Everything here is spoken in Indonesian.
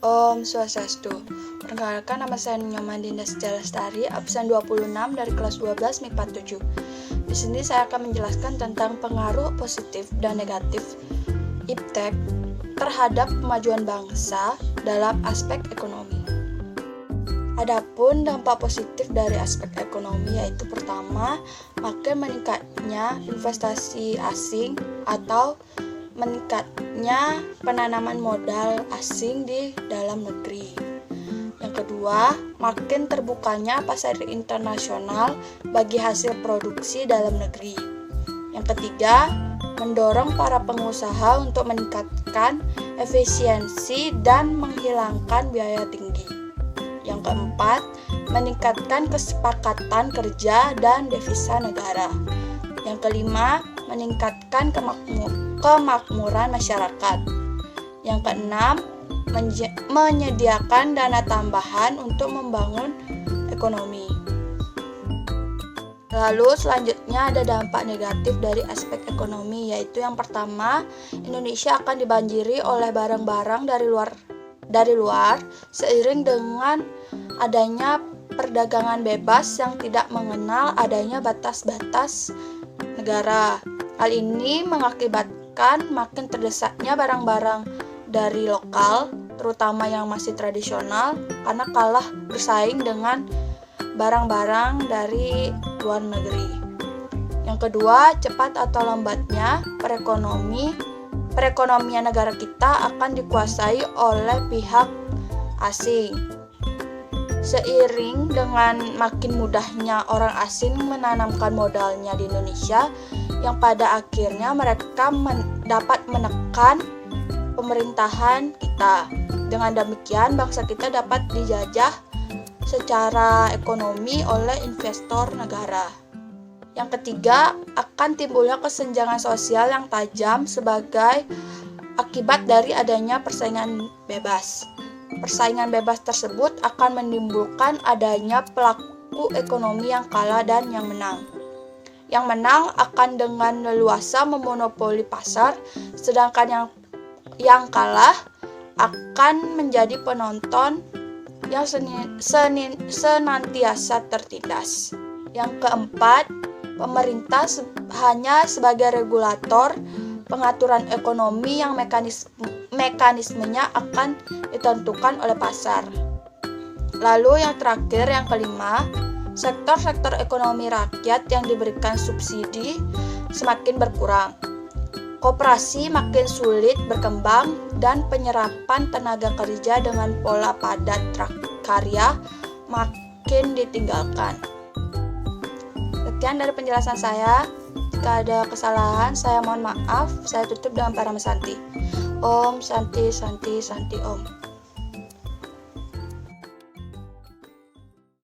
Om Swastiastu. Perkenalkan, nama saya Nyoman Dinda Sejala Lestari, absen 26 dari kelas 12 MIPA 7. Di sini saya akan menjelaskan tentang pengaruh positif dan negatif iptek terhadap kemajuan bangsa dalam aspek ekonomi. Adapun dampak positif dari aspek ekonomi yaitu pertama, makin meningkatnya investasi asing atau meningkatnya penanaman modal asing di dalam negeri. Yang kedua, makin terbukanya pasar internasional bagi hasil produksi dalam negeri. Yang ketiga, mendorong para pengusaha untuk meningkatkan efisiensi dan menghilangkan biaya tinggi. Yang keempat, meningkatkan kesepakatan kerja dan devisa negara. Yang kelima, meningkatkan kemakmuran masyarakat. Yang keenam, menyediakan dana tambahan untuk membangun ekonomi. Lalu selanjutnya ada dampak negatif dari aspek ekonomi, yaitu yang pertama, Indonesia akan dibanjiri oleh barang-barang dari luar seiring dengan adanya perdagangan bebas yang tidak mengenal adanya batas-batas negara. Hal ini mengakibatkan makin terdesaknya barang-barang dari lokal, terutama yang masih tradisional, karena kalah bersaing dengan barang-barang dari luar negeri. Yang kedua, cepat atau lambatnya perekonomian negara kita akan dikuasai oleh pihak asing. Seiring dengan makin mudahnya orang asing menanamkan modalnya di Indonesia, yang pada akhirnya mereka dapat menekan pemerintahan kita. Dengan demikian, bangsa kita dapat dijajah secara ekonomi oleh investor negara. Yang ketiga, akan timbulnya kesenjangan sosial yang tajam sebagai akibat dari adanya persaingan bebas. Persaingan bebas tersebut akan menimbulkan adanya pelaku ekonomi yang kalah dan yang menang. Yang menang akan dengan leluasa memonopoli pasar, sedangkan yang kalah akan menjadi penonton yang senantiasa tertindas. Yang keempat, pemerintah hanya sebagai regulator pengaturan ekonomi yang mekanismenya akan ditentukan oleh pasar. Lalu yang terakhir, yang kelima, sektor-sektor ekonomi rakyat yang diberikan subsidi semakin berkurang. Koperasi makin sulit berkembang dan penyerapan tenaga kerja dengan pola padat karya makin ditinggalkan. Sekian dari penjelasan saya. Jika ada kesalahan, saya mohon maaf. Saya tutup dengan Parama Santi. Om Santi Santi Santi Om.